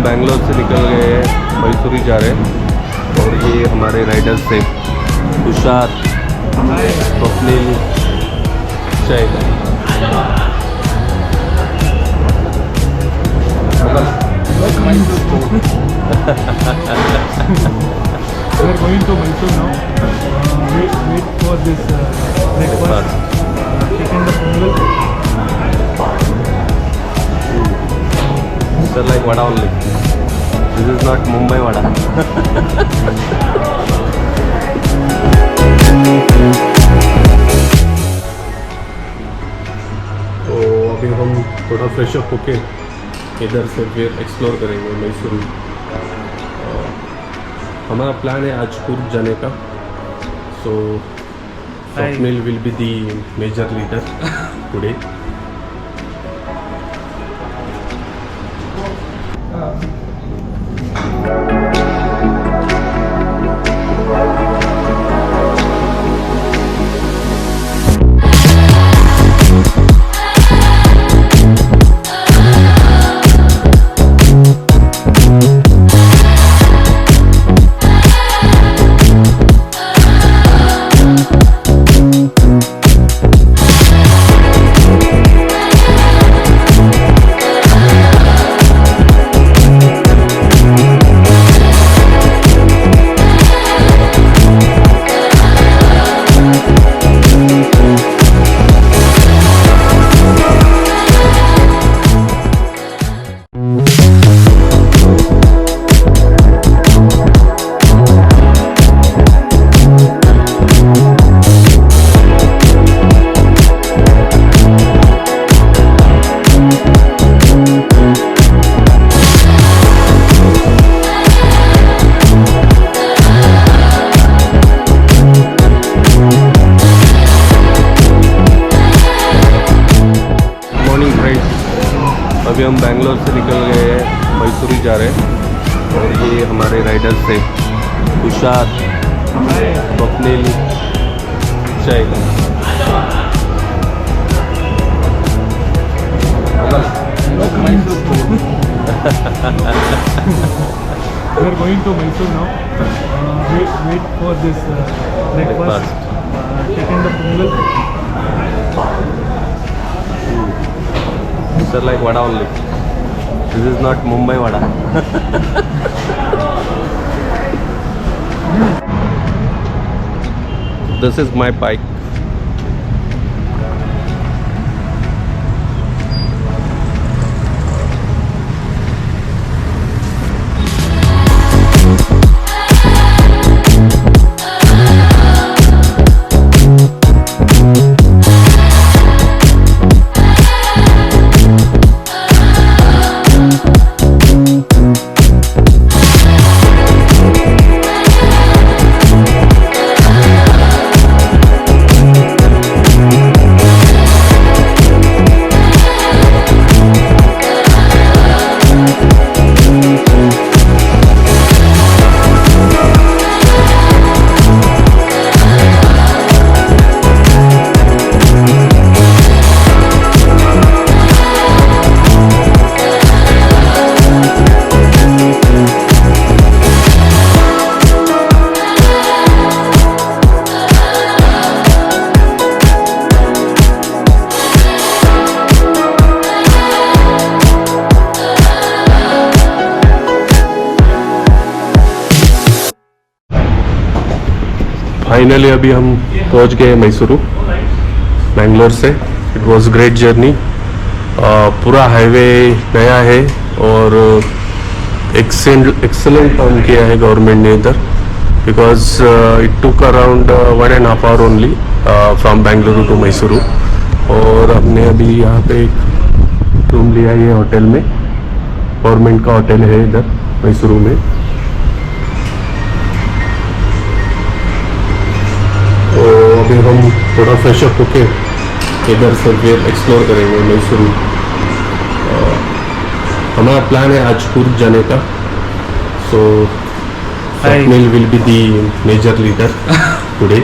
हम बैंगलोर से निकल गए हैं, मैसूरी जा रहे हैं और ये हमारे राइडर्स थे तुषार, स्वप्निल, जय। We are going to Mysuru now. Wait for this breakfast. Taking the Pongal. It's like vada only. This is not Mumbai vada. तो अभी हम थोड़ा फ्रेश अप होके इधर से फिर एक्सप्लोर करेंगे मैसूरू। हमारा प्लान है आज कूर्ग जाने का। So Swapnil will be the major leader today. अभी हम बैंगलोर से निकल गए हैं, मैसूरी जा रहे हैं और ये हमारे राइडर्स थे तुषार, स्वप्निल, जय। We are going to Mysuru now. Wait for this breakfast. Taking the Pongal. It's like vada only. This is not Mumbai vada. This is my bike. Finally अभी हम पहुंच गए मैसूरू बैंगलोर से। It was great journey. पूरा highway नया है और excellent काम किया है गवर्नमेंट ने इधर, because it took around 1.5 hour only from Bengaluru to Mysuru. और हमने अभी यहाँ पे एक रूम लिया है होटल में, गवर्नमेंट का होटल है इधर मैसूरू में। तो अभी हम थोड़ा फ्रेश अप होके इधर से फिर एक्सप्लोर करेंगे मैसूरू। हमारा प्लान है आज कूर्ग जाने का। So Swapnil will be the major leader today.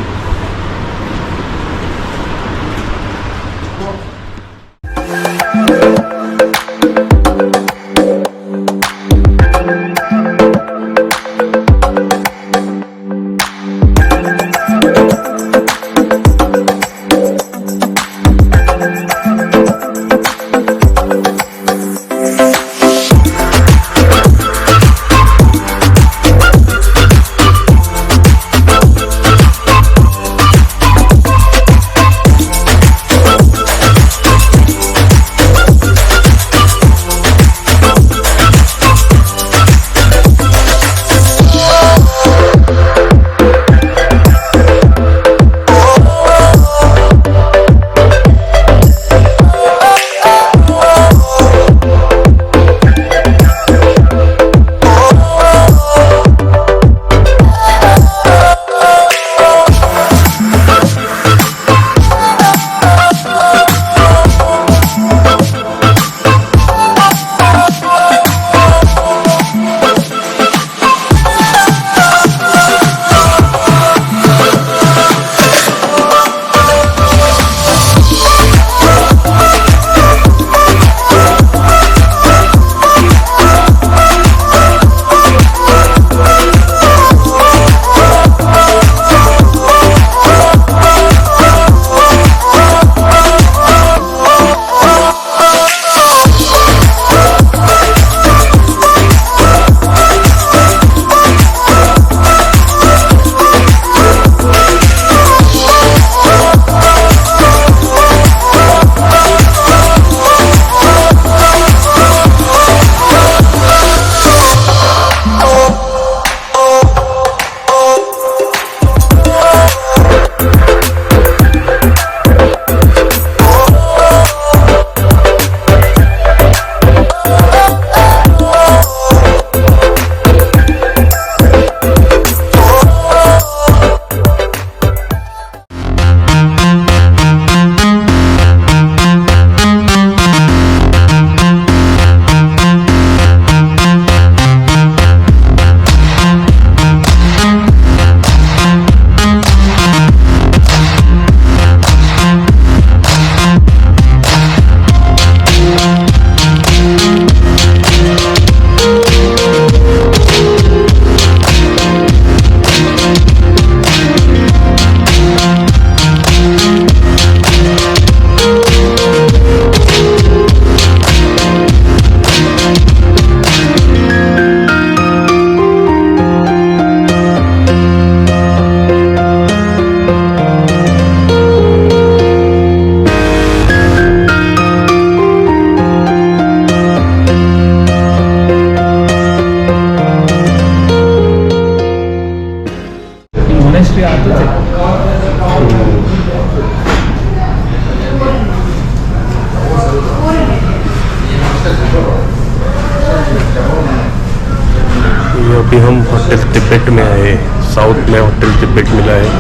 Hotel Tibet में आए, साउथ में होटल तिब्बत मिला है।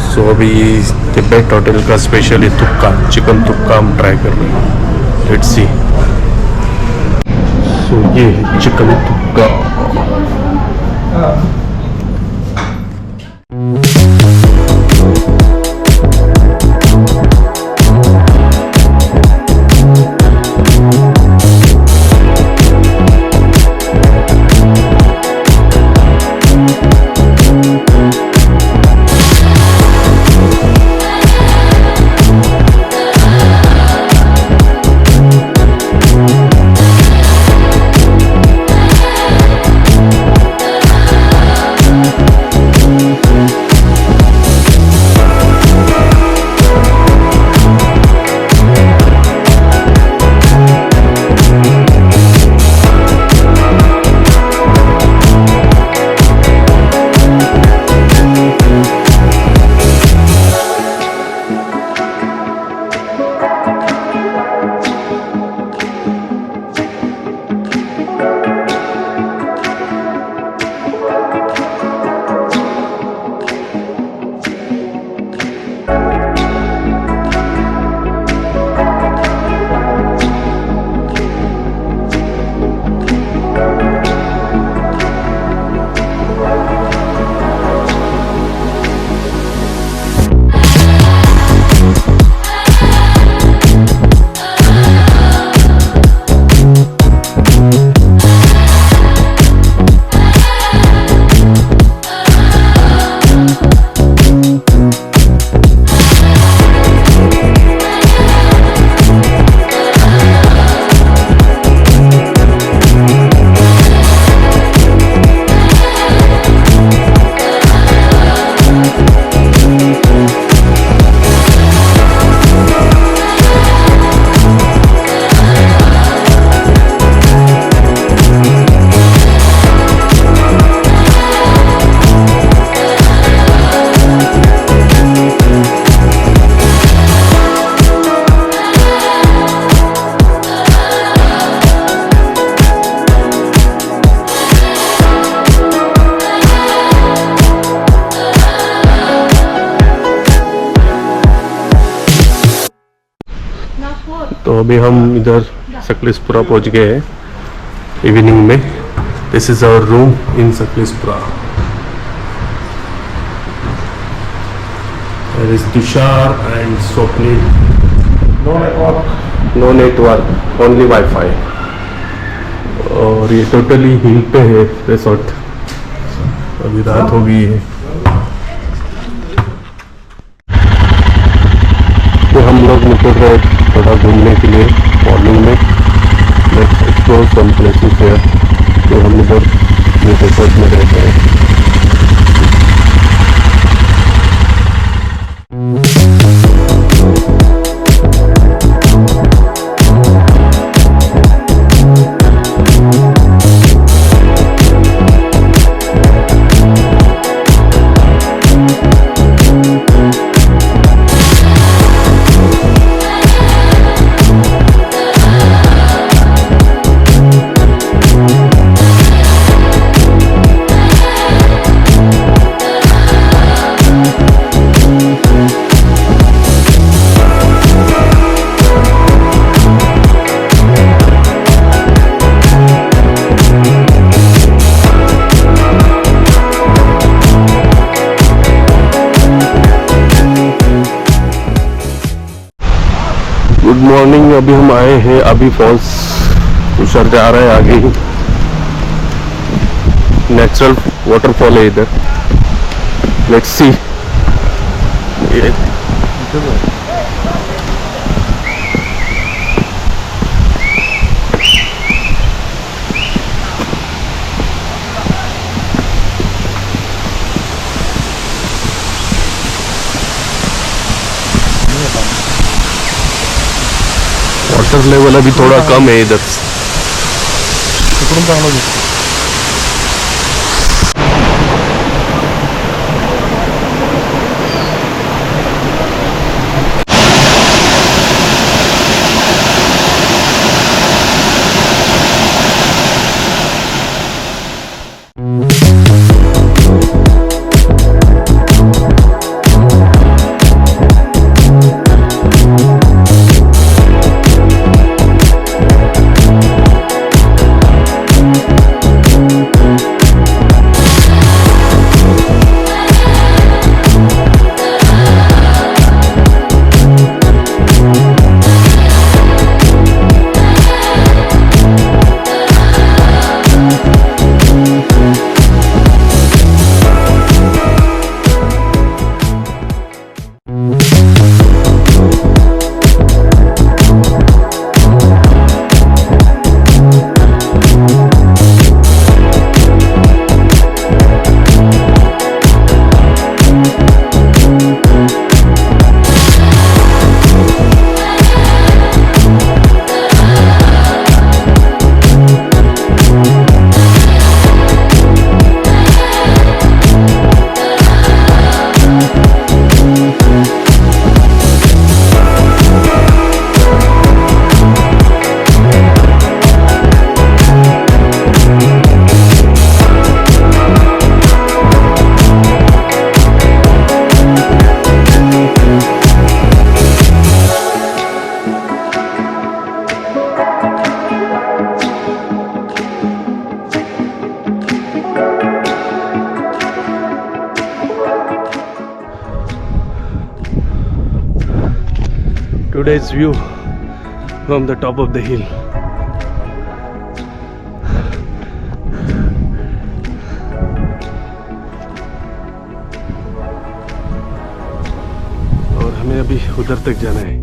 सो अभी तिब्बत होटल का स्पेशली तुक्का, चिकन तुक्का हम ट्राई कर रहे हैं। Let's see. सो ये चिकन तुक्का। तो अभी हम इधर सकलेशपुरा पहुंच गए हैं इवनिंग में। This is our room in Sakleshpura. There is Tushar and Swapnil. No network, only wifi. और ये टोटली हिल पे है रिसोर्ट। अभी रात हो गई है तो हम लोग निकल रहे थोड़ा घूमने के लिए मॉर्निंग में। लेट्स एक्सप्लोर सम प्लेसेस है जो हम इधर रिसोर्ट में रहते हैं। Good morning. अभी हम आए हैं अभी फॉल्स। तुषार जा रहा है आगे ही। नेचुरल वाटरफॉल है इधर। Let's see. वाटर लेवल अभी थोड़ा कम है इधर। today's view from the top of the hill. और हमें अभी उधर तक जाना है.